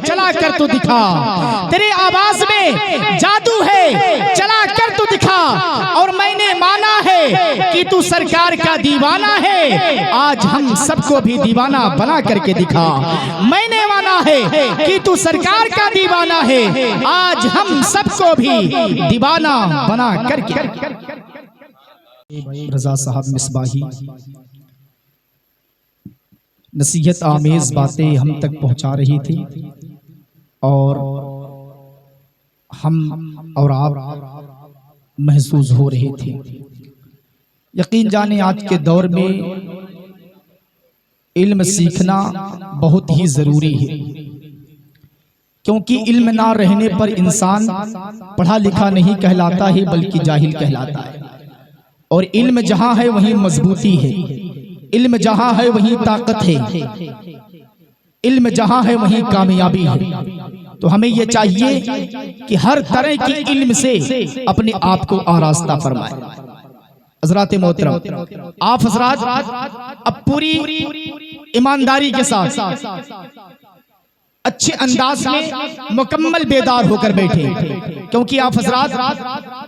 चला कर तो दिखा, तेरे आवाज में जादू है, चला कर तो दिखा। और मैंने माना है कि तू सरकार का दीवाना है, आज हम सबको भी दीवाना बना करके दिखा। मैंने माना है कि तू सरकार का दीवाना है, आज हम सबको भी दीवाना बना करके। रजा साहब मिसबाही नसीहत आमेज बातें हम तक पहुंचा रही थी और हम और आप महसूस हो रहे थे। यकीन जाने आज के दौर में इल्म सीखना बहुत ही जरूरी है, क्योंकि इल्म ना रहने पर इंसान पढ़ा लिखा नहीं कहलाता है बल्कि जाहिल कहलाता है। और इल्म जहां है वहीं मजबूती है, इल्म जहां है वहीं ताकत है, इल्म जहां है वहीं कामयाबी है। तो हमें यह चाहिए कि हर तरह की इल्म से अपने आप को आरास्ता फरमाए। हज़रात मोहतरम, आप हज़रात अब पूरी ईमानदारी के साथ अच्छे अंदाज में मुकम्मल बेदार होकर बैठे, क्योंकि आप हजरात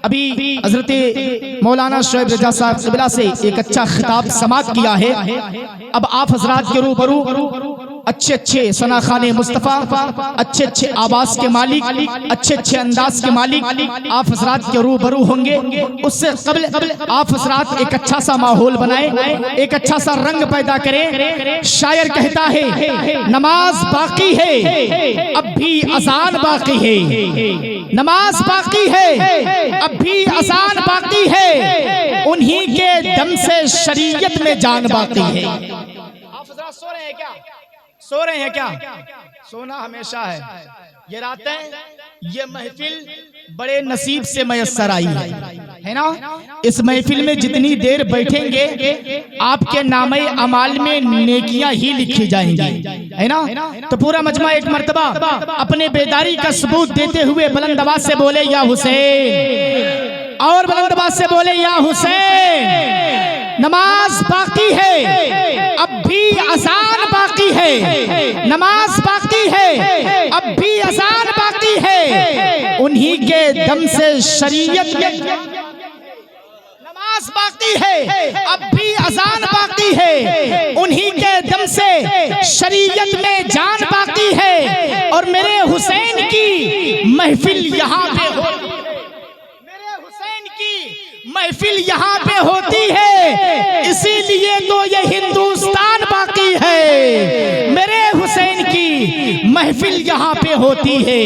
अभी हजरत मौलाना शोएब रजा साहब क़िबला से एक अच्छा खिताब समाअत किया है। अब आप हजरात के रूबरू अच्छे अच्छे सनाखाने मुस्तफ़ा, अच्छे अच्छे आवाज के मालिक, अच्छे अच्छे अंदाज के मालिक आप हजरात के रूबरू होंगे। उससे कबल आप हजरात एक अच्छा सा माहौल बनाए, एक अच्छा सा रंग पैदा करें। शायर कहता है नमाज बाकी है अब भी अज़ान बाकी है, नमाज बाकी है अब भी अज़ान बाकी है, उन्हीं के दम से शरीयत में जान बाकी है। आप हजरात सो रहे हैं क्या? सो रहे हैं क्या? सोना हमेशा है। ये रातें, ये महफिल बड़े नसीब से मयस्सर आई है ना। इस महफिल में जितनी देर बैठेंगे आपके नामे अमाल में नेकियां ही लिखी जाएंगी, है ना। तो पूरा मजमा एक मर्तबा अपने बेदारी का सबूत देते हुए बुलंद आवाज से बोले या हुसैन, और बुलंद आवाज से बोले या हुसैन। नमाज बाकी है अब भी अज़ान बाकी है, नमाज बाकी है अब भी अज़ान बाकी है, उन्हीं के दम से शरीयत में। नमाज बाकी है अब भी अज़ान बाकी है, उन्हीं के दम से शरीयत में जान बाकी है। और मेरे हुसैन की महफिल यहाँ पे हो, मेरे हुसैन की महफिल यहाँ पे होती है, इसीलिए तो ये हिंदुस्तान बाकी है। मेरे हुसैन की महफिल यहाँ पे होती है,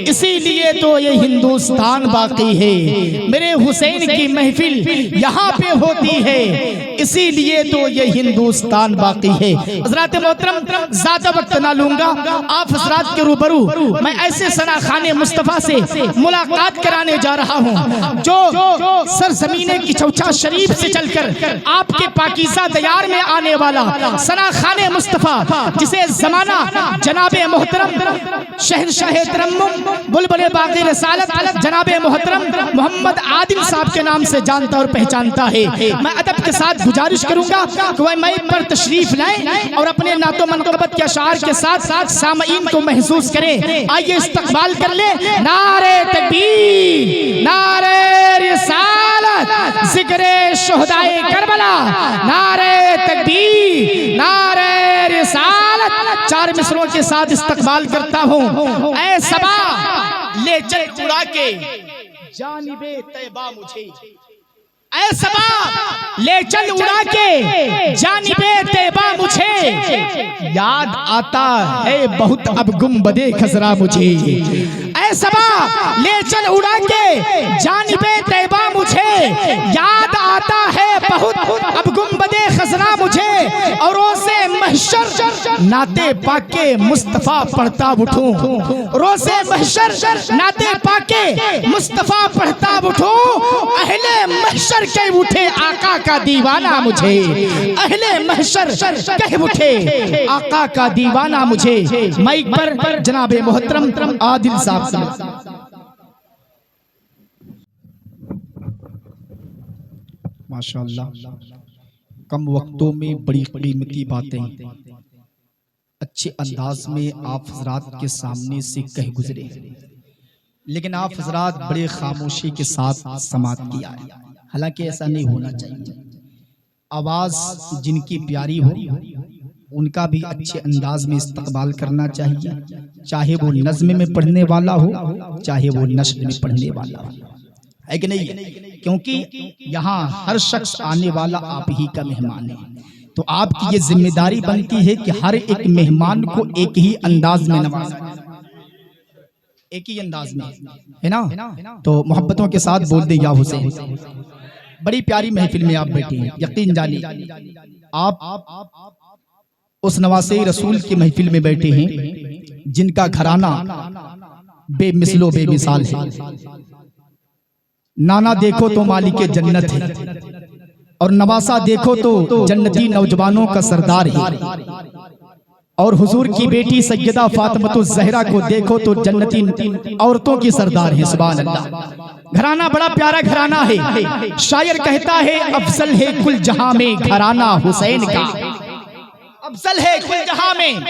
इसीलिए तो ये हिंदुस्तान बाकी है। मेरे हुसैन की महफिल यहाँ पे होती है, इसीलिए तो ये हिंदुस्तान बाकी है। हज़रात मोहतरम, ज़्यादा वक्त ना लूंगा, आप हज़रात के रूबरू मैं ऐसे सनाखाने मुस्तफ़ा से मुलाकात कराने जा रहा हूँ जो सरज़मीने की चौचा शरीफ से चलकर आपके पाकीज़ा दयार में आने वाला सनाखाने मुस्तफ़ा, जिसे ज़माना जनाबे मोहतरम शहंशाह तरन्नुम बुलबुल बाग़ी रसालत जनाबे मोहतरम मोहम्मद आदिल साहब के नाम से जानता और पहचानता है। मैं अदब के साथ गुजारिश करूंगा कि वह मैं पर तशरीफ लाएं और अपने नातो मनक़बत के अशार के साथ साथ सामईन को महसूस करें। आइए इस्तक़बाल कर ले। नारे तकबीर, नारे रिसालत, ज़िक्रे शुहदाए करबला, नारे तकबीर, नारे रिसालत। चार मिसरों के साथ इस्तक़बाल करता हूँ। ऐ सबा ले चल उड़ा के जानिबे तैबा मुझे, ऐ सबा ले चल उड़ा के जानिबे तैबा मुझे, याद आता है बहुत अब गुंबदे खजरा मुझे। ऐ सबा ले चल उड़ा के जानिबे तैबा मुझे, याद आता है बहुत अब गुंबदे खजरा मुझे। और रोज़े महशर नाते पाके मुस्तफ़ा पढ़ता उठूं, रोज़े महशर नाते पाके मुस्तफ़ा पढ़ता उठूं, अहले महशर कह उठे आका का दीवाना मुझे, अहले महशर कह उठे आका का दीवाना मुझे। माइक पर जनाबे मोहतरम आदिल साहब। माशाअल्लाह, कम वक्तों में बड़ी कीमती बातें अच्छे अंदाज में आप हजरात के सामने से कह गुजरे, लेकिन आप हजरात बड़े खामोशी के साथ समात किया है। हालांकि ऐसा नहीं होना चाहिए। आवाज जिनकी प्यारी हो उनका भी अच्छे अंदाज में इस्तकबाल करना चाहिए, चाहे वो नज़्म में पढ़ने वाला हो चाहे वो नस्र में पढ़ने वाला हो, है कि नहीं? क्योंकि यहाँ हर शख्स आने वाला आप ही का मेहमान है, तो आपकी ये जिम्मेदारी बनती है कि हर एक मेहमान को एक ही अंदाज में नवाजा, एक ही अंदाज में, है ना? तो मोहब्बतों के साथ बोल दे या हुसैन। बड़ी प्यारी महफिल में आप बैठे हैं, यकीन जानिए आप उस नवासे रसूल की महफिल में बैठे हैं जिनका घराना बेमिसलो बेमिसाल है। नाना देखो तो मालिके जन्नत है, और नवासा देखो तो जन्नती नौजवानों का सरदार है, और हुजूर की बेटी सैयदा फातिमा ज़हरा को देखो तो जन्नती औरतों की सरदार है। सुभान अल्लाह। घराना बड़ा प्यारा घराना है। शायर कहता है अफजल है कुल जहां में घराना हुसैन का, अफजल है कुल जहां में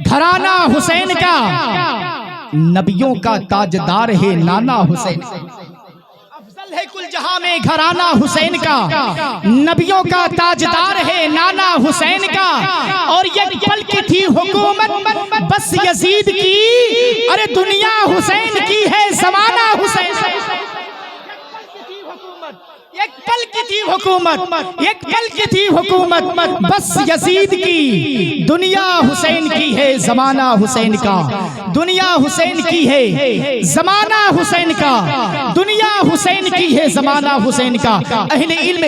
घराना हुसैन का, नबियों का ताजदार है नाना हुसैन। अफजल है कुल जहां में घराना हुसैन का, नबियों का ताजदार है नाना हुसैन का। और एक पल की थी हुकूमत बस यजीद की, अरे दुनिया हुसैन की है ज़माना हुसैन। एक पल की थी हुकूमत, एक पल की थी हुकूमत बस यजीद की, दुनिया हुसैन की है ज़माना हुसैन का, दुनिया हुसैन की है ज़माना हुसैन का, दुनिया हुसैन की है ज़माना हुसैन का। अहले इल्म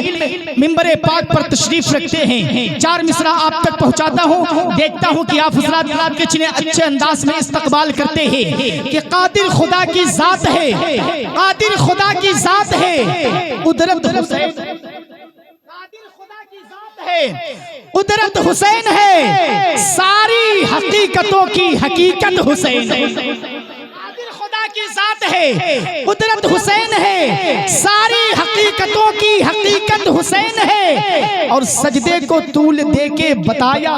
मिंबरे पाक पर तशरीफ रखते हैं, चार मिसरा आप तक पहुंचाता हूं। देखता हूं कि आप हज़रात कितने अच्छे अंदाज में इस्तकबाल करते हैं कि कादिर खुदा की जात है, कादिर खुदा की जात है, कुदरत हुसैन, कादिर खुदा की जात है, कुदरत हुसैन है, सारी हकीकतों की हकीकत हुसैन है। कादिर खुदा की जात है, कुदरत हुसैन है, सारी हकीकतों की हकीकत हुसैन है। और सजदे को तूल दे के बताया,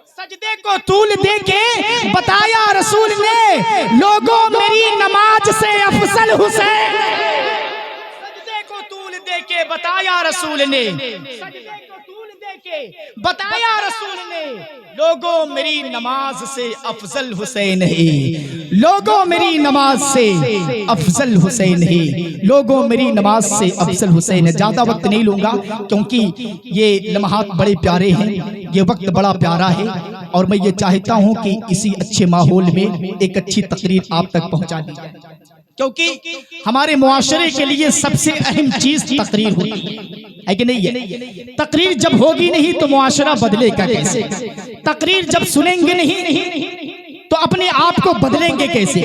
सजदे को तूल दे के बताया रसूल ने, लोगों मेरी नमाज से अफजल हुसैन। के बताया रसूल ने, सजदे को तूल दे के बताया रसूल ने, लोगों मेरी नमाज से अफजल हुसैन है, लोगों मेरी नमाज से अफजल हुसैन है, लोगों मेरी नमाज से अफजल हुसैन है। ज्यादा वक्त नहीं लूंगा क्योंकि ये लम्हात बड़े प्यारे हैं, ये वक्त बड़ा प्यारा है, और मैं ये चाहता हूं कि इसी अच्छे माहौल में एक अच्छी तकरीर आप तक पहुंचा दी जाए, क्योंकि हमारे मुआशरे के लिए सबसे अहम चीज तकरीर होती है कि नहीं है? तकरीर जब होगी नहीं तो मुआशरा बदलेगा कैसे? तकरीर जब सुनेंगे नहीं तो अपने आप को बदलेंगे कैसे?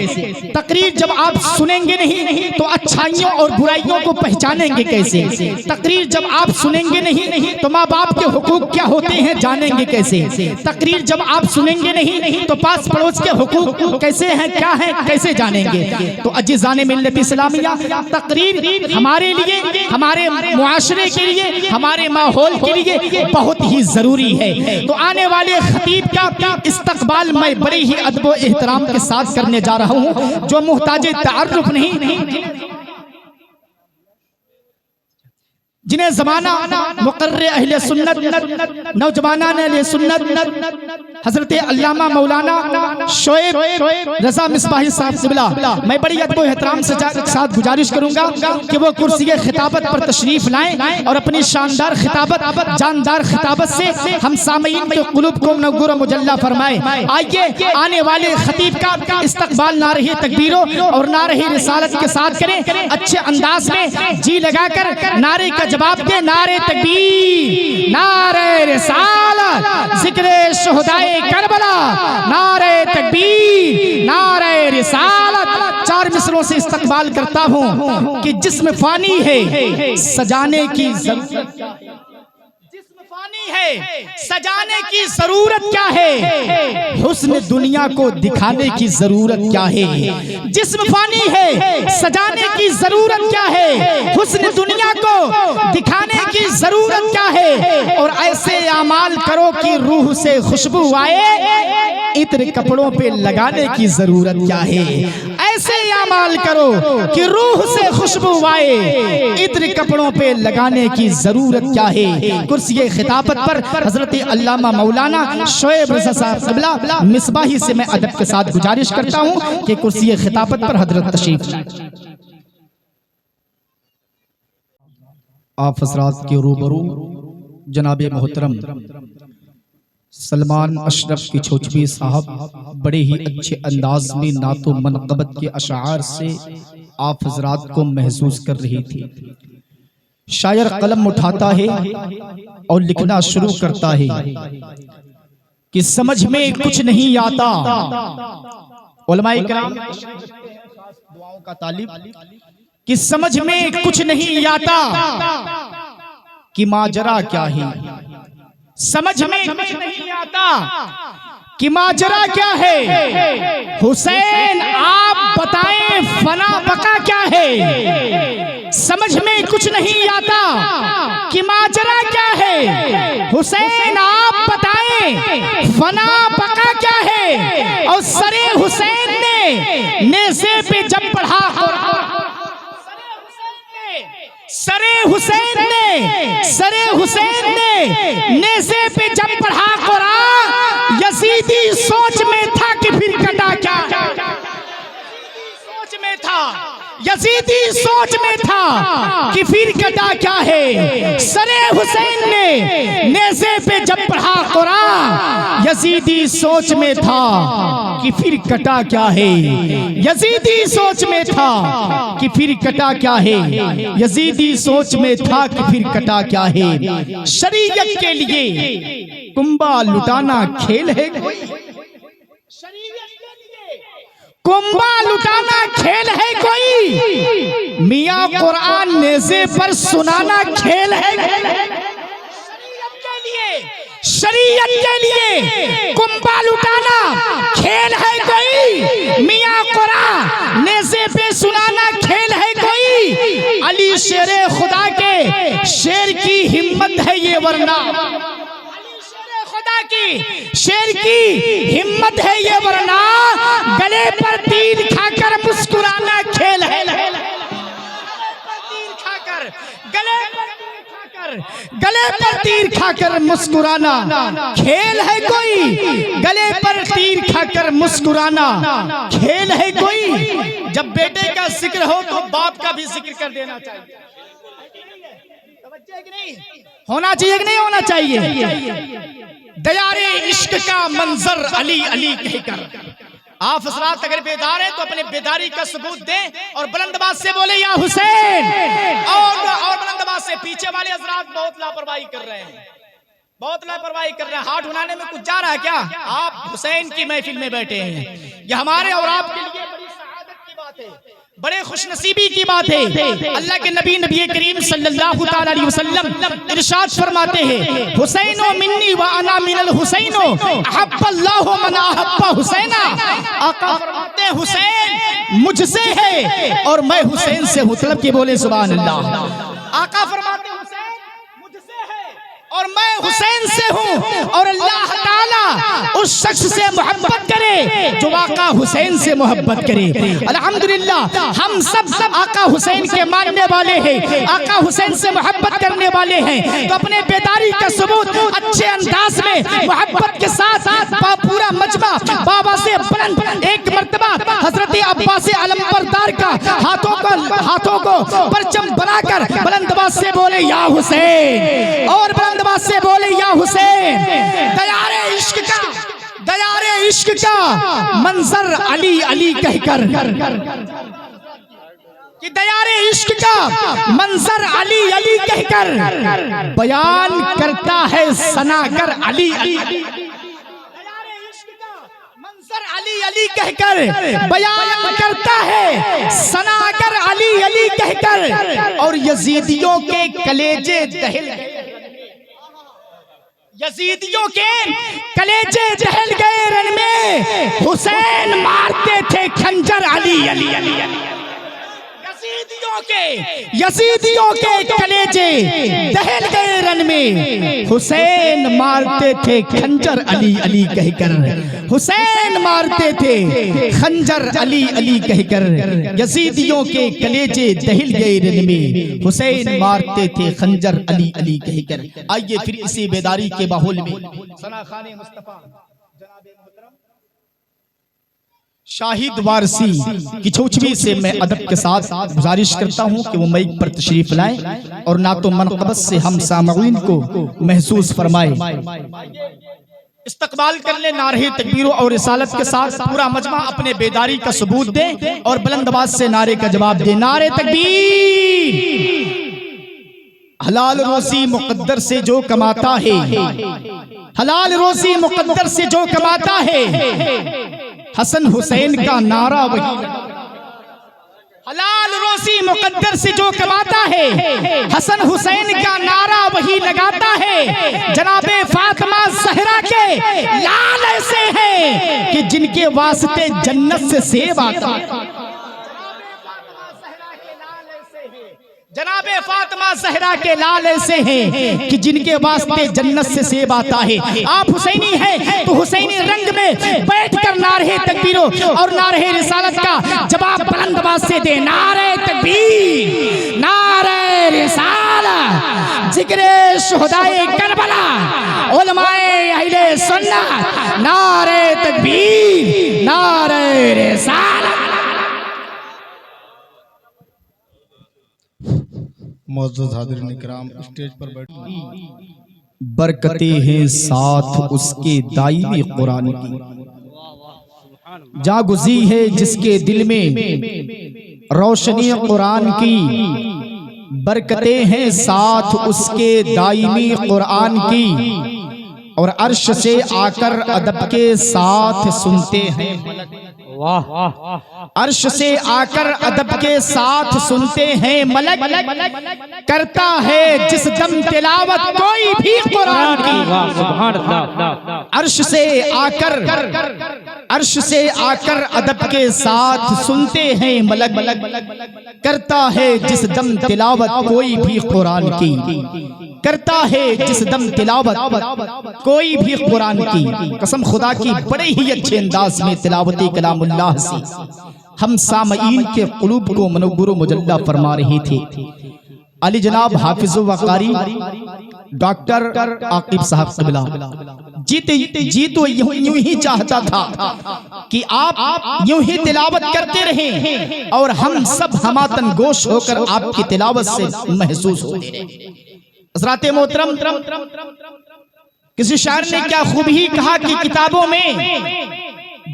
तकरीर जब आप सुनेंगे नहीं तो अच्छाइयों और बुराइयों को पहचानेंगे कैसे? तकरीर जब आप सुनेंगे नहीं तो माँ बाप के हुकूक क्या होते हैं जानेंगे कैसे? तकरीर जब आप सुनेंगे नहीं तो पास पड़ोस के हुकूक कैसे हैं क्या है कैसे जानेंगे? तो अजीज़ाने मिल्लत इस्लामिया, तकरीर हमारे लिए, हमारे मुआशरे के लिए, हमारे माहौल के लिए बहुत ही जरूरी है। तो आने वाले खतीब का इस्तकबाल मैं बड़े ही अदब और एहतराम के साथ करने जा रहा हूं, जो मुहताजे तारुफ नहीं, जिन्हें जमाना मुकर्रे अहले सुन्नत नौजवानान अहले सुन्नत हजरत अल्लामा मौलाना शोएब रजा मिसबाही साहब से मिला, मैं बड़ी अदब और एहतराम से साथ गुजारिश करूंगा कि वो कुर्सी खिताबत पर तशरीफ लाएं और अपनी शानदार खिताबत, जानदार खिताबत से हम सामईन के कुलूब को मुनव्वर और मुजल्ला फरमाएं। आइए आने वाले खतीब का इस्तकबाल नारे तकबीरों और नारे रिसालत के साथ करें, अच्छे अंदाज में जी लगाकर नारे का जवाब दे। नारे तकबीर, नारे रिसालत, जिक्रे शुहदाए करबला, नारे तकबीर, नारे रिसालत। चार मिसरों से इस्तकबाल करता हूं कि जिस्म फानी है सजाने की जरूरत, है सजाने की जरूरत क्या है? हुस्न दुनिया को दिखाने की जरूरत क्या है? जिस्म फानी है सजाने की जरूरत क्या है? हुस्न दुनिया को दिखाने की जरूरत क्या है, और ऐसे अमाल करो कि रूह से खुशबू आए, इत्र कपड़ों पे लगाने की जरूरत क्या है। ऐसे अमाल करो कि रूह से खुशबू आए, इत्र कपड़ों पे लगाने की जरूरत क्या है। कुर्सी खिताबत पर हजरत अल्लामा मौलाना शोएब रज़ा साहब क़िबला मिसबाही से मैं अदब के साथ गुजारिश करता हूं कि कुर्सी खिताबत पर हजरत तशरीफ। आप हज़रात के रूबरू जनाबे मोहतरम सलमान अशरफ की छोचबी साहब बड़े ही अच्छे अंदाज में नातो मनक़बत के अशार से आप हज़रात को महसूस कर रही थी। शायर कलम उठाता है और लिखना शुरू करता है कि समझ में कुछ नहीं आता। उलमाए किराम दुआओं का तालिब कि समझ में कुछ नहीं आता कि माजरा क्या है। समझ में कुछ नहीं आता कि माजरा क्या है। हुसैन आप बताएं फना बका क्या है। समझ में कुछ नहीं आता कि माजरा क्या है। हुसैन आप बताएं फना बका क्या है। और सरे हुसैन ने नेज़े पे जब पढ़ा सरे हुसैन ने नेज़े पे जब पढ़ा कुरान, यजीदी सोच में था कि फिर कटा क्या। यजीदी सोच में था कि फिर कटा क्या है। सरे हुसैन ने नेज़े पे जब पढ़ा कुरान, यजीदी सोच में था कि फिर कटा क्या है। यजीदी सोच में था कि फिर कटा क्या है। यजीदी सोच में था कि फिर कटा क्या है। शरीयत के लिए कुंबा लुटाना खेल है कोई। कुंबा लुटाना खेल है कोई। मियाँ कुरान नेज़े पर सुनाना खेल है। शरीयत के लिए कुंबा लुटाना खेल है कोई। मियाँ कुरान नेज़े पे सुनाना खेल है कोई। अली शेरे खुदा के शेर की हिम्मत है ये, वरना शेर की हिम्मत है ये, वरना गले पर तीर खाकर मुस्कुराना खेल है। गले पर तीर खाकर मुस्कुराना खेल है कोई। गले पर तीर खाकर मुस्कुराना खेल है कोई। जब बेटे का जिक्र हो तो बाप का भी जिक्र कर देना चाहिए। होना चाहिए कि नहीं होना चाहिए। दयारे इश्क का मंजर अली अली कहकर। आप हज़रात अगर बेदार हैं तो अपने बेदारी का सबूत दें और बुलंद आवाज से बोले या हुसैन। और बुलंद आवाज से। पीछे वाले हज़रात बहुत लापरवाही कर रहे हैं, बहुत लापरवाही कर रहे हैं। हाथ उठाने में कुछ जा रहा है क्या? आप हुसैन की महफिल में बैठे हैं। यह हमारे और आपके लिए बड़ी सआदत की बात है, बड़े खुशनसीबी की बात है। अल्लाह के नबी करीम सल्लल्लाहु तआला अलैहि वसल्लम इरशाद फरमाते हैं, हुसैनो मिन्नी व अना मिनल हुसैनो अहब्बल्लाहु मन अहब्बा हुसैना। आका फरमाते हैं हुसैन मुझसे है और मैं हुसैन से हूं। तलब के बोले सुभान अल्लाह। आका फरमाते हैं हुसैन मुझसे है और मैं हुसैन से हूं। और अल्लाह ताला उस शख्स से मोहब्बत करे जो आका हुसैन से मोहब्बत करे। अल्हम्दुलिल्लाह हम सब आका हुसैन के मानने वाले हैं, आका हुसैन से मोहब्बत करने वाले हैं। तो अपने बेदारी का सबूत अच्छे अंदाज में मोहब्बत के साथ पूरा मजमा बाबा से बुलंद एक मर्तबा हजरत अब्बास अलमबरदार का हाथों को परचम बनाकर बुलंद आवाज से बोले या हुसैन। और बुलंद आवाज से बोले या हुसैन। दयारे इश्क का मंजर अली अली कहकर। कि दयारे इश्क का मंजर अली अली कहकर बयान करता है सनाकर अली अली। दयारे इश्क का मंजर अली अली कहकर बयान करता है सनाकर अली अली कहकर। और यजीदियों के कलेजे दहल गए, यजीदियों के कलेजे दहल गए रन में। हुसैन मारते थे खंजर अली अली अली अली। यजीदियों के कलेजे दहल गए रन में। हुसैन मारते थे खंजर अली अली कहकर, हुसैन मारते थे खंजर अली अली कहकर। यजीदियों के कलेजे दहल गए रन में, हुसैन मारते थे खंजर अली अली कहकर। आइए फिर इसी बेदारी के माहौल में सना खाने मुस्तफा शाहिद वारसी की चौचवी से मैं अदब के साथ गुजारिश करता हूं कि वो माइक पर तशरीफ लाएं और ना तो मनक़बत से हम सामईन को महसूस फरमाए। इस्तकबाल कर ले नारे तकबीर और रिसालत के साथ। पूरा मजमा अपने बेदारी का सबूत दे और बुलंद आवाज से नारे का जवाब दे। नारे तकबीर। हलाल रोजी मुकद्दर से जो कमाता है, हलाल रोजी मुकद्दर से जो कमाता है, हसन हुसैन का नारा वही। हलाल रोजी मुकद्दर से जो कमाता है, हसन हुसैन का नारा वही लगाता है। जनाबे फातिमा ज़हरा के लाल ऐसे हैं कि जिनके वास्ते जन्नत से सेब आता है। जनाबे फातिमा ज़हरा के लाल ऐसे हैं कि जिनके वास्ते जन्नत से सेब आता है। आप हुसैनी हैं तो हुसैनी रंग में बैठकर नारे तकबीरों और नारे रिसालत का जवाब बुलंद आवाज से दे। नारे तकबीर, नारे रिसालत, जिक्रे शुहदाए करबला, उलमाए अहले सुन्नत। नारे तकबीर, नारे रिसालत। मौजूद हाज़िरीन इकराम स्टेज पर बैठे। बरकतें हैं साथ उसके दायमी कुरान की, जागुज़ी है जिसके दिल में रोशनी कुरान की। बरकतें हैं साथ उसके दायमी कुरान की, और अर्श से आकर अदब के साथ सुनते हैं। अर्श से आकर अदब के साथ सुनते हैं मलक। करता है जिस दम तिलावत कोई भी कुरान की। अर्श से आकर अदब के साथ सुनते हैं मलक। करता है जिस दम तिलावत कोई भी कुरान की। करता है जिस दम तिलावत कोई भी कुरान की। कसम खुदा की बड़े ही अच्छे अंदाज में तिलावती कलामुल्लाह से हम सामईन के कुलूब को मनव्वुर मुजल्ला फरमा रहे थे। अली जनाब हाफिज़ वकारी डॉक्टर आकिब साहब क़िबला जी तो यूं ही चाहता था कि आप यूं ही तिलावत करते रहें और हम सब हमातन गोश होकर आपकी तिलावत से महसूस होते रहे। हज़रात मोहतरम, किसी शायर ने क्या खूब ही कहा कि किताबों में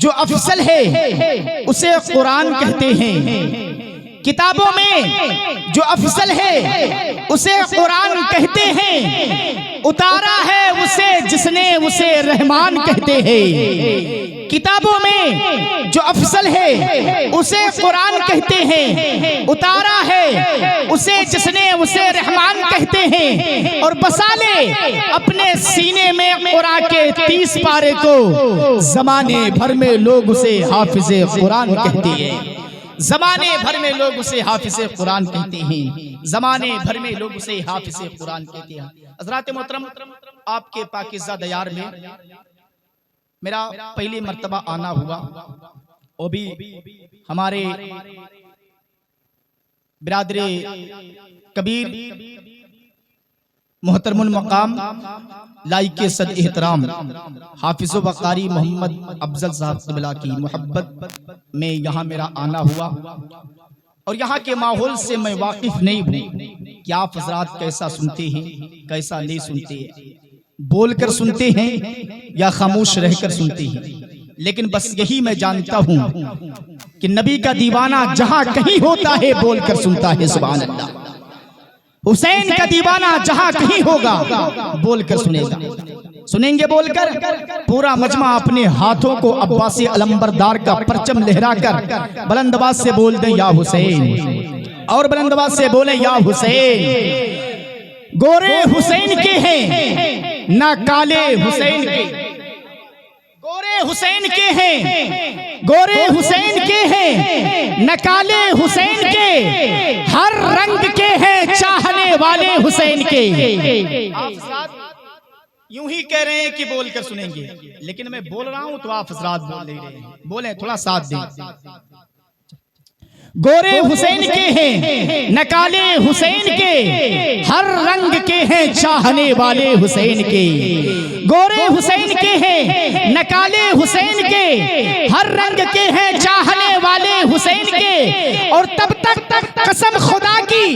जो अफसल है उसे कुरान कहते हैं। किताबों में जो अफसल है उसे कुरान कहते हैं। उतारा है उसे जिसने उसे रहमान कहते हैं। किताबों में जो अफसल है उसे कुरान कहते हैं। उतारा है उसे जिसने उसे रहमान कहते हैं। और बसा ले अपने सीने में कुरान के 30 पारे को, जमाने भर में लोग उसे हाफिज़े कुरान कहते हैं। जमाने भर में लोग उसे हाफिज़े कुरान कहते हैं। जमाने भर में लोग उसे हाफिज़े कुरान कहते हैं। हज़रात मोहतरम, आपके पाकीज़ा दयार में मेरा पहली मर्तबा आना हुआ। वो भी हमारे बिरादरे कबीर मोहतरमुल मकाम लाइके सद एहतराम हाफिज़ वकारी मोहम्मद अफजल साहब क़िबला की मोहब्बत में यहाँ मेरा आना हुआ। और यहाँ के माहौल से मैं वाकिफ नहीं हूँ कि आप हज़रात कैसा सुनते हैं कैसा नहीं सुनते हैं, बोलकर सुनते हैं या खामोश रहकर सुनते हैं। लेकिन बस यही मैं जानता हूँ कि नबी का दीवाना जहाँ कहीं होता है बोलकर सुनता है। सुभान अल्लाह। हुसैन का दीवाना जहां कहीं होगा बोलकर सुनेगा। सुनेंगे बोलकर। पूरा मजमा अपने हाथों को अब्बासी अलंबरदार का परचम लहराकर बुलंद आवाज से बोल दें या हुसैन, और बुलंद आवाज से बोले या हुसैन। गोरे हुसैन के हैं ना काले हुसैन के, गोरे हुसैन के हैं, गोरे हुसैन के हैं, नकाले हुसैन के, हर रंग के हैं चाहने वाले हुसैन के। आप यूं ही कह रहे हैं कि बोलकर सुनेंगे, लेकिन मैं बोल रहा हूं तो आप हजरात बोल नहीं रहे हैं। बोले थोड़ा साथ दें। गोरे हुसैन के हैं, नकाले हुसैन के, हर रंग के हैं चाहने वाले हुसैन के। गोरे हुसैन के हैं, नकाले हुसैन के, हर रंग के हैं चाहने वाले हुसैन के। और तब तक कसम खुदा की,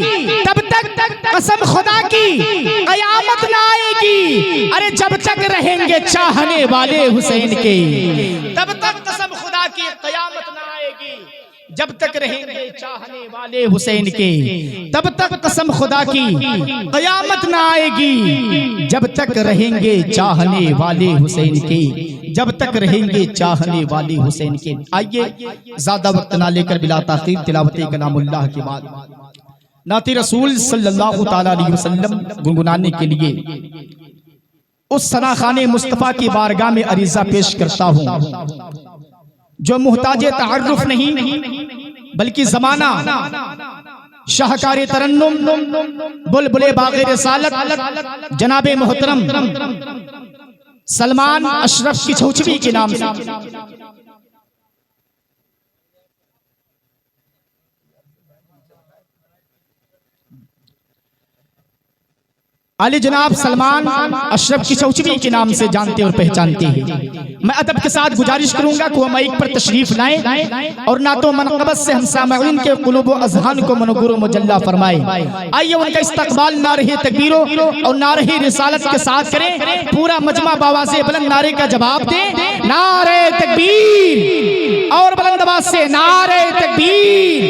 तब तक कसम खुदा की कयामत ना आएगी, अरे जब तक रहेंगे चाहने वाले हुसैन के। तब तक कसम खुदा की कयामत ना आएगी जब तक रहेंगे चाहने वाले हुसैन के। तब तक कसम खुदा की कयामत ना आएगी जब तक रहेंगे चाहने वाले हुसैन के। जब तक रहेंगे चाहने वाले हुसैन के। आइए ज्यादा वक्त ना लेकर बिला ताखीर तिलावत कलामुल्लाह के बाद नाती रसूल सल्लल्लाहु ताला अलैहि वसल्लम गुनगुनाने के लिए उस सनाखाने मुस्तफ़ा की बारगाह में अरीज़ा पेश करता हूँ जो मुहताजे तारुफ नहीं बल्कि जमाना शाहकार तरन्नुम बुलबुले बाग़े रिसालत जनाबे मोहतरम सलमान अशरफ की छौछवी के नाम से। आले जनाब सलमान अशरफ की चौचवी के नाम से जानते और पहचानते हैं। मैं अदब के साथ गुजारिश करूंगा कि वो माइक पर तशरीफ लाएं और ना तो मनक़बत से हम सामईन के कुलूब व अज़हान को मनगूर मुजल्ला फरमाए। आइए उनका इस्तक़बाल नारे तकबीरों और नारे रिसालत के साथ करें। पूरा मजमा बाबा से बुलंद नारे का जवाब दे, नारे तकबीर, और बुलंद आवाज़ से नारे तकबीर।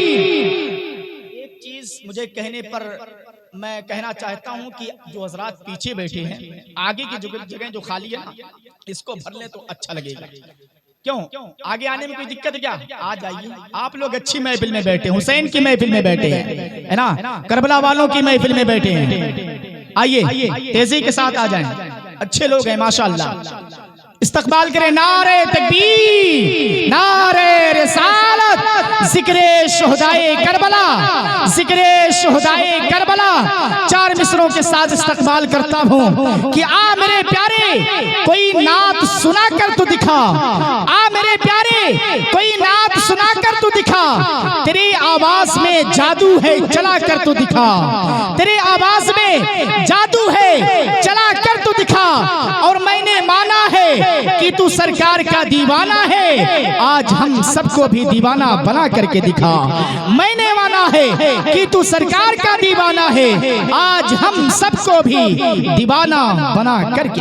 एक चीज मुझे कहने पर मैं कहना चाहता हूं कि जो हजरात पीछे बैठे हैं, आगे की जगह जो खाली है ना, इसको भर ले तो अच्छा लगेगा। क्यों? आगे आने में कोई दिक्कत क्या? आ जाइए। आप लोग अच्छी महफिल में बैठे, हुसैन की महफिल में बैठे हैं, है ना, करबला वालों की महफिल में बैठे हैं। आइए तेजी के साथ आ जाएं, अच्छे लोग हैं माशाअल्लाह। इस्तकबाल करें, नारे तकबीर, नारे रिसालत, जिक्रे शुहदाए करबला, जिक्रे शुहदाए करबला। चार मिसरों के साथ इस्तकबाल करता हूँ कि आ मेरे प्यारे कोई नात सुना कर तू दिखा, आ मेरे प्यारे कोई नात सुना कर तू दिखा। तेरी आवाज में जादू है चला कर तू दिखा, तेरी आवाज में जादू है चला कर तू दिखा। और मैंने माना है कि तू सरकार का दीवाना है, आज हम सबको भी दीवाना बना करके दिखा। मैंने माना है कि तू सरकार का दीवाना है, आज हम सबको भी दीवाना बना करके